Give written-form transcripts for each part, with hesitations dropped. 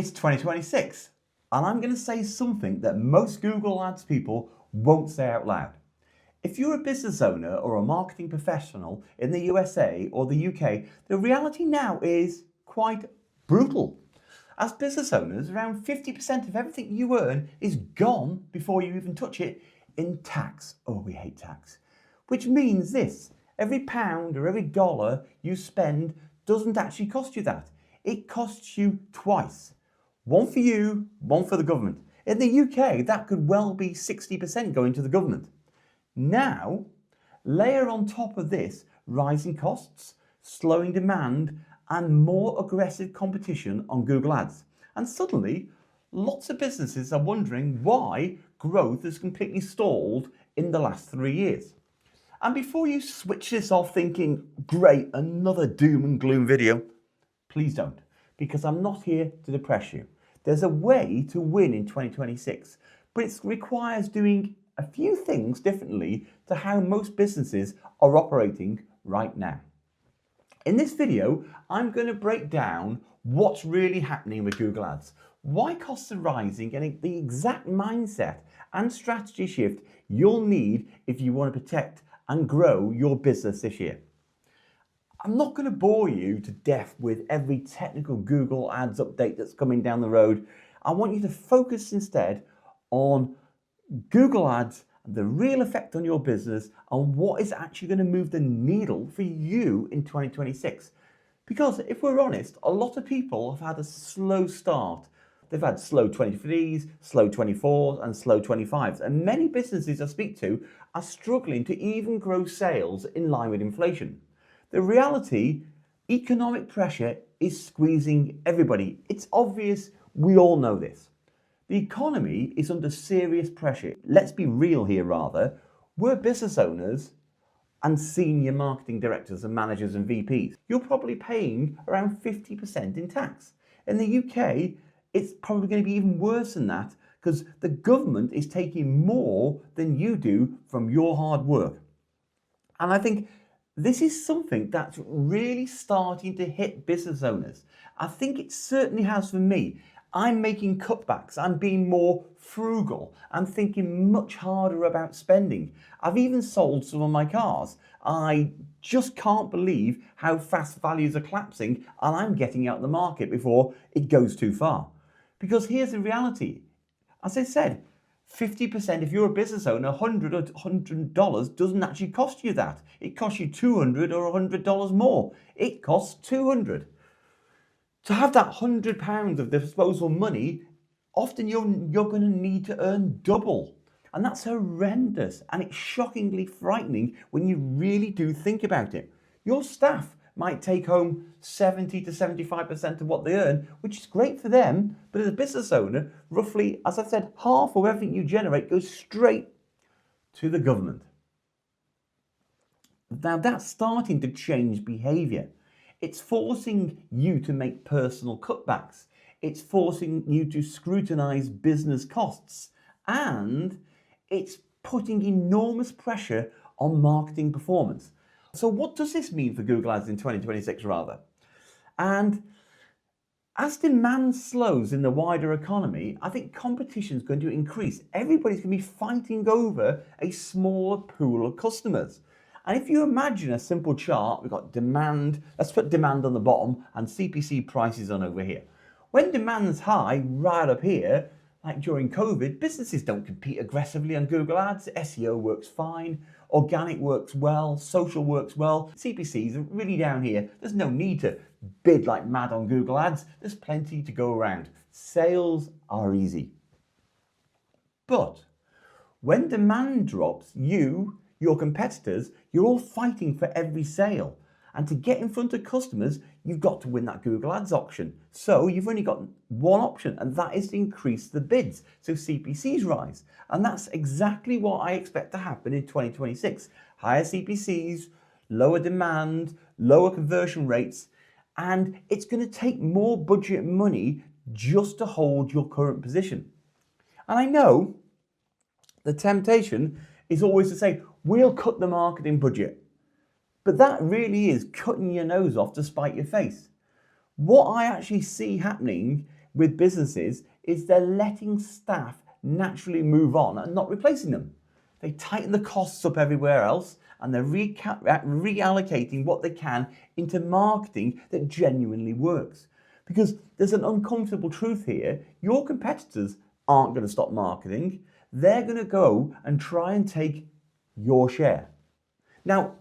It's 2026, and I'm going to say something that most Google Ads people won't say out loud. If you're a business owner or a marketing professional in the USA or the UK, the reality now is quite brutal. As business owners, around 50% of everything you earn is gone before you even touch it in tax. Oh, we hate tax. Which means this: every pound or every dollar you spend doesn't actually cost you that. It costs you twice. One for you, one for the government. In the UK, that could well be 60% going to the government. Now, layer on top of this rising costs, slowing demand, and more aggressive competition on Google Ads. And suddenly, lots of businesses are wondering why growth has completely stalled in the last 3 years. And before you switch this off thinking, great, another doom and gloom video, please don't, because I'm not here to depress you. There's a way to win in 2026, but it requires doing a few things differently to how most businesses are operating right now. In this video, I'm going to break down what's really happening with Google Ads, why costs are rising, and the exact mindset and strategy shift you'll need if you want to protect and grow your business this year. I'm not going to bore you to death with every technical Google Ads update that's coming down the road. I want you to focus instead on Google Ads, the real effect on your business, and what is actually going to move the needle for you in 2026. Because if we're honest, a lot of people have had a slow start. They've had slow 23s, slow 24s, and slow 25s. And many businesses I speak to are struggling to even grow sales in line with inflation. The reality, economic pressure is squeezing everybody. It's obvious, we all know this. The economy is under serious pressure. Let's be real here rather. We're business owners and senior marketing directors and managers and VPs. You're probably paying around 50% in tax. In the UK, it's probably going to be even worse than that because the government is taking more than you do from your hard work. And I think this is something that's really starting to hit business owners. I think it certainly has for me. I'm making cutbacks. I'm being more frugal. I'm thinking much harder about spending. I've even sold some of my cars. I just can't believe how fast values are collapsing, and I'm getting out of the market before it goes too far. Because here's the reality. As I said, 50%, if you're a business owner, $100 or $100 doesn't actually cost you that. It costs you $200 or $100 more. It costs $200. To have that £100 of disposable money, often you're going to need to earn double. And that's horrendous. And it's shockingly frightening when you really do think about it. Your staff might take home 70 to 75% of what they earn, which is great for them. But as a business owner, roughly, as I said, half of everything you generate goes straight to the government. Now that's starting to change behavior. It's forcing you to make personal cutbacks. It's forcing you to scrutinize business costs. And it's putting enormous pressure on marketing performance. So what does this mean for Google Ads in 2026 rather? And as demand slows in the wider economy, I think competition is going to increase. Everybody's going to be fighting over a smaller pool of customers. And if you imagine a simple chart, we've got demand, let's put demand on the bottom and CPC prices on over here. When demand's high, right up here, like during COVID, businesses don't compete aggressively on Google Ads. SEO works fine, organic works well, social works well. CPCs are really down here. There's no need to bid like mad on Google Ads. There's plenty to go around. Sales are easy. But when demand drops, your competitors, you're all fighting for every sale. And to get in front of customers, you've got to win that Google Ads auction. So you've only got one option, and that is to increase the bids. So CPCs rise. And that's exactly what I expect to happen in 2026. Higher CPCs, lower demand, lower conversion rates, and it's going to take more budget money just to hold your current position. And I know the temptation is always to say, we'll cut the marketing budget. But that really is cutting your nose off to spite your face. What I actually see happening with businesses is they're letting staff naturally move on and not replacing them. They tighten the costs up everywhere else and they're reallocating what they can into marketing that genuinely works. Because there's an uncomfortable truth here. Your competitors aren't going to stop marketing. They're going to go and try and take your share. Now,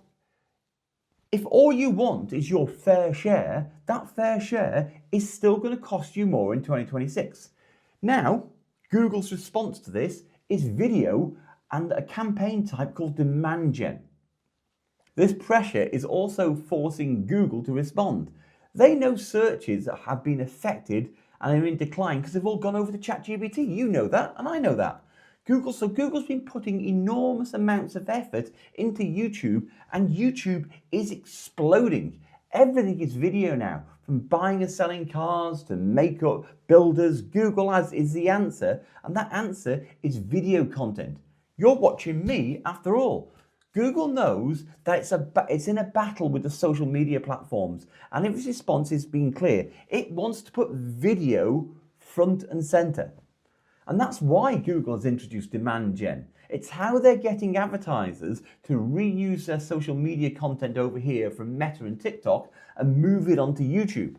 if all you want is your fair share, that fair share is still going to cost you more in 2026. Now, Google's response to this is video and a campaign type called demand gen. This pressure is also forcing Google to respond. They know searches have been affected and are in decline because they've all gone over to ChatGPT. You know that, and I know that. Google's been putting enormous amounts of effort into YouTube, and YouTube is exploding. Everything is video now, from buying and selling cars to makeup, builders. Google Ads is the answer, and that answer is video content. You're watching me after all. Google knows that it's in a battle with the social media platforms, and its response has been clear. It wants to put video front and center. And that's why Google has introduced demand gen. It's how they're getting advertisers to reuse their social media content over here from Meta and TikTok and move it onto YouTube.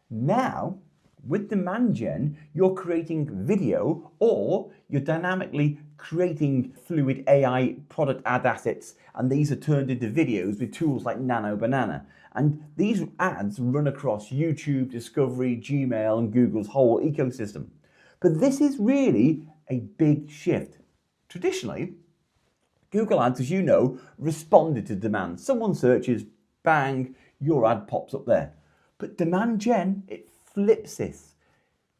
Now, with demand gen, you're creating video or you're dynamically creating fluid AI product ad assets, and these are turned into videos with tools like Nano Banana. And these ads run across YouTube, Discovery, Gmail, and Google's whole ecosystem. But this is really a big shift. Traditionally, Google Ads, as you know, responded to demand. Someone searches, bang, your ad pops up there. But demand gen, it flips this.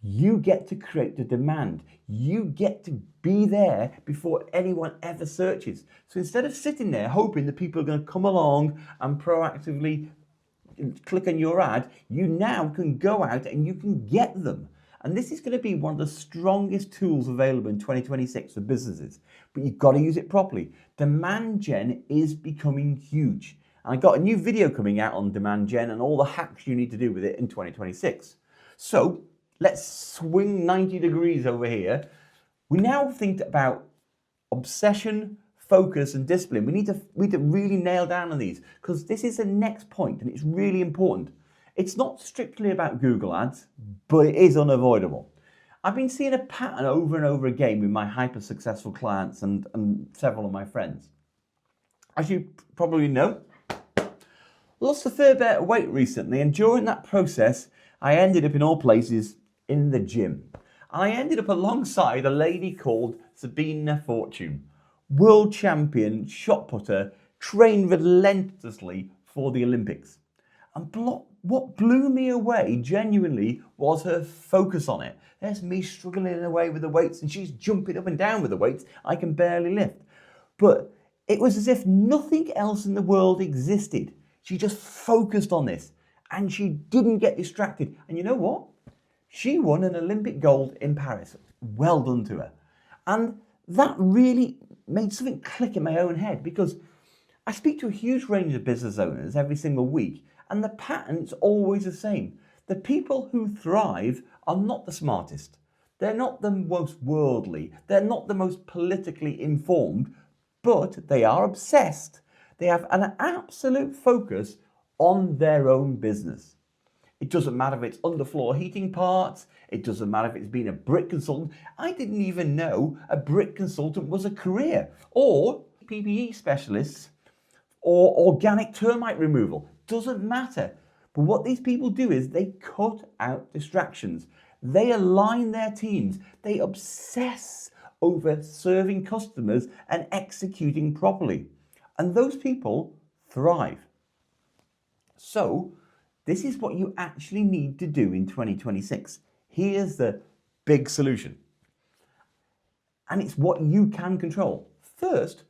You get to create the demand. You get to be there before anyone ever searches. So instead of sitting there hoping that people are going to come along and proactively click on your ad, you now can go out and you can get them. And this is going to be one of the strongest tools available in 2026 for businesses. But you've got to use it properly. Demand gen is becoming huge. And I got a new video coming out on demand gen and all the hacks you need to do with it in 2026. So let's swing 90 degrees over here. We now think about obsession, focus, and discipline. We need to really nail down on these because this is the next point and it's really important. It's not strictly about Google Ads, but it is unavoidable. I've been seeing a pattern over and over again with my hyper-successful clients and several of my friends. As you probably know, lost a fair bit of weight recently, and during that process, I ended up in all places in the gym. I ended up alongside a lady called Sabina Fortune, world champion shot putter, trained relentlessly for the Olympics. And what blew me away genuinely was her focus on it. There's me struggling away with the weights and she's jumping up and down with the weights I can barely lift. But it was as if nothing else in the world existed. She just focused on this and she didn't get distracted. And you know what? She won an Olympic gold in Paris. Well done to her. And that really made something click in my own head because I speak to a huge range of business owners every single week. And the pattern's always the same. The people who thrive are not the smartest. They're not the most worldly. They're not the most politically informed, but they are obsessed. They have an absolute focus on their own business. It doesn't matter if it's underfloor heating parts. It doesn't matter if it's been a brick consultant. I didn't even know a brick consultant was a career. Or PPE specialists or organic termite removal. Doesn't matter. But what these people do is they cut out distractions. They align their teams. They obsess over serving customers and executing properly. And those people thrive. So this is what you actually need to do in 2026. Here's the big solution. And it's what you can control. First,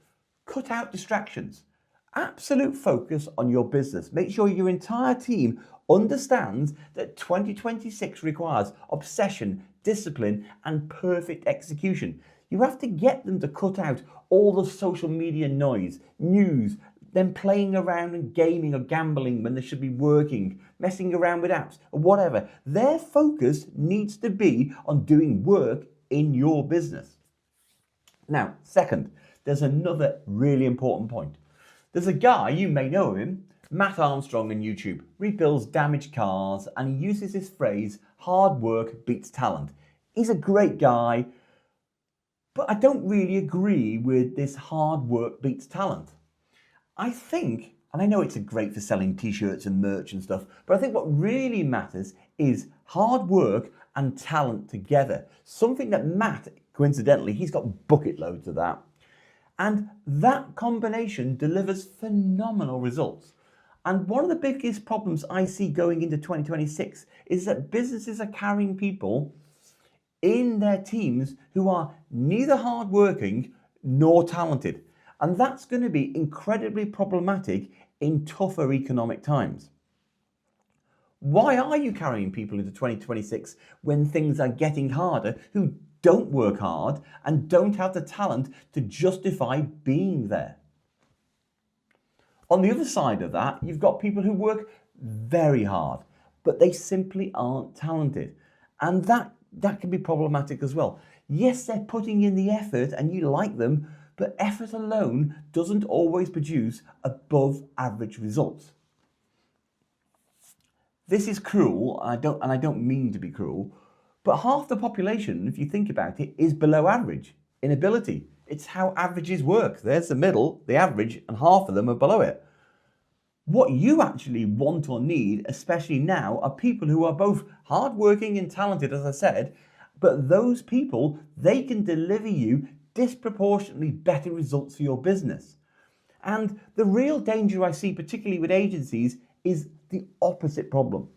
cut out distractions. Absolute focus on your business. Make sure your entire team understands that 2026 requires obsession, discipline, and perfect execution. You have to get them to cut out all the social media noise, news, them playing around and gaming or gambling when they should be working, messing around with apps or whatever. Their focus needs to be on doing work in your business. Now, second, there's another really important point. There's a guy, you may know him, Matt Armstrong on YouTube, rebuilds damaged cars, and he uses this phrase, hard work beats talent. He's a great guy, but I don't really agree with this hard work beats talent. I think, and I know it's great for selling t-shirts and merch and stuff, but I think what really matters is hard work and talent together. Something that Matt, coincidentally, he's got bucket loads of that. And that combination delivers phenomenal results. And one of the biggest problems I see going into 2026 is that businesses are carrying people in their teams who are neither hardworking nor talented. And that's going to be incredibly problematic in tougher economic times. Why are you carrying people into 2026 when things are getting harder who don't work hard and don't have the talent to justify being there? On the other side of that, you've got people who work very hard, but they simply aren't talented. And that can be problematic as well. Yes, they're putting in the effort and you like them, but effort alone doesn't always produce above average results. This is cruel, and I don't mean to be cruel, but half the population, if you think about it, is below average in ability. It's how averages work. There's the middle, the average, and half of them are below it. What you actually want or need, especially now, are people who are both hardworking and talented, as I said, but those people, they can deliver you disproportionately better results for your business. And the real danger I see, particularly with agencies, is the opposite problem.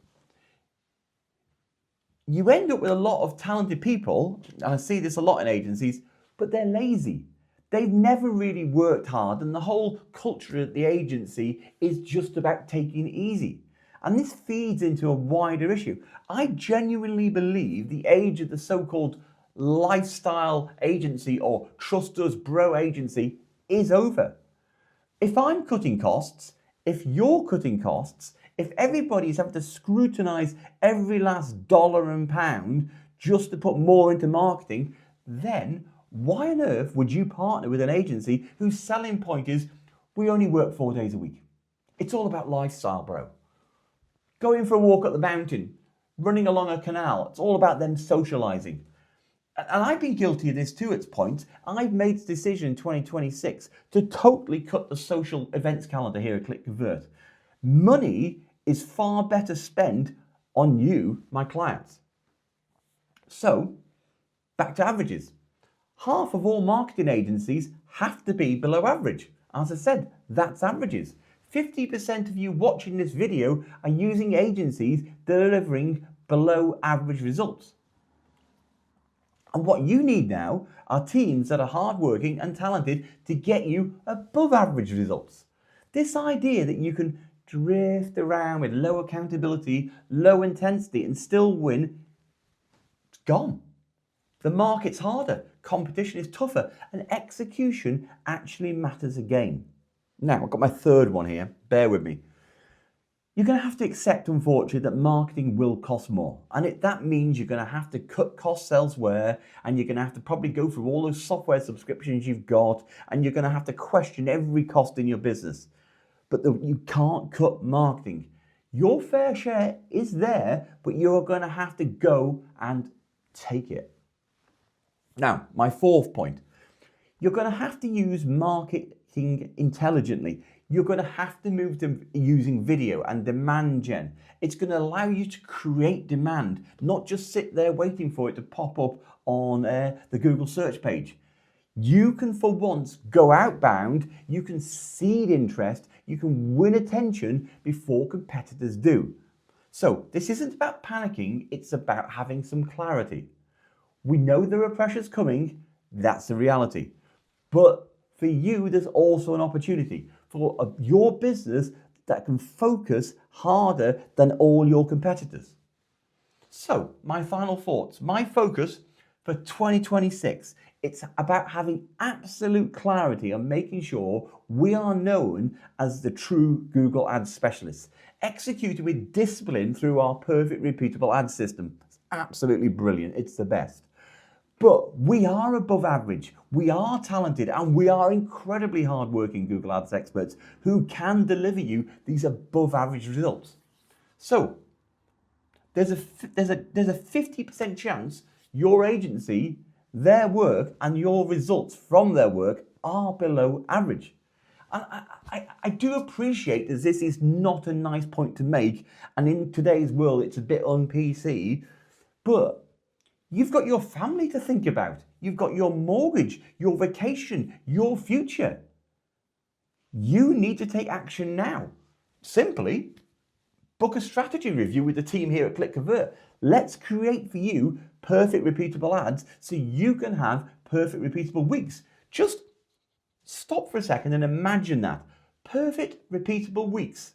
You end up with a lot of talented people, and I see this a lot in agencies, but they're lazy. They've never really worked hard, and the whole culture at the agency is just about taking it easy. And this feeds into a wider issue. I genuinely believe the age of the so-called lifestyle agency or trust us bro agency is over. If I'm cutting costs, if you're cutting costs, if everybody's having to scrutinize every last dollar and pound just to put more into marketing, then why on earth would you partner with an agency whose selling point is, we only work 4 days a week? It's all about lifestyle, bro. Going for a walk up the mountain, running along a canal, it's all about them socializing. And I've been guilty of this too at points. I've made the decision in 2026 to totally cut the social events calendar here at Click Convert. Money is far better spent on you, my clients. So, back to averages. Half of all marketing agencies have to be below average. As I said, that's averages. 50% of you watching this video are using agencies delivering below average results. And what you need now are teams that are hardworking and talented to get you above average results. This idea that you can drift around with low accountability, low intensity and still win, it's gone. The market's harder, competition is tougher, and execution actually matters again. Now, I've got my third one here, bear with me. You're going to have to accept, unfortunately, that marketing will cost more. And that means you're going to have to cut costs elsewhere, and you're going to have to probably go through all those software subscriptions you've got, and you're going to have to question every cost in your business. But you can't cut marketing. Your fair share is there, but you're going to have to go and take it. Now, my fourth point, you're going to have to use marketing intelligently. You're going to have to move to using video and demand gen. It's going to allow you to create demand, not just sit there waiting for it to pop up on the Google search page. You can, for once, go outbound, you can seed interest, you can win attention before competitors do. So this isn't about panicking, it's about having some clarity. We know there are pressures coming, that's the reality. But for you, there's also an opportunity for your business that can focus harder than all your competitors. So, my final thoughts. My focus for 2026 It's about having absolute clarity and making sure we are known as the true Google Ads specialists, executed with discipline through our perfect repeatable ad system. It's absolutely brilliant. It's the best. But we are above average, we are talented, and we are incredibly hardworking Google Ads experts who can deliver you these above average results. So there's a 50% chance your agency, their work, and your results from their work are below average. And I do appreciate that this is not a nice point to make, and in today's world it's a bit un-PC, but you've got your family to think about. You've got your mortgage, your vacation, your future. You need to take action now. Simply book a strategy review with the team here at ClickConvert. Let's create for you perfect repeatable ads so you can have perfect repeatable weeks. Just stop for a second and imagine that. Perfect repeatable weeks.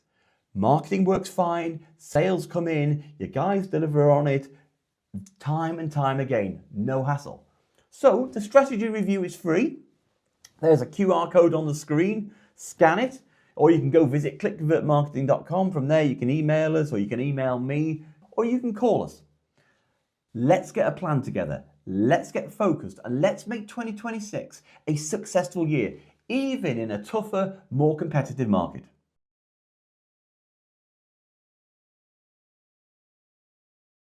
Marketing works fine, sales come in, your guys deliver on it, time and time again, no hassle. So the strategy review is free. There's a QR code on the screen, scan it, or you can go visit clickconvertmarketing.com. From there you can email us, or you can email me, or you can call us. Let's get a plan together. Let's get focused, and let's make 2026 a successful year, even in a tougher, more competitive market.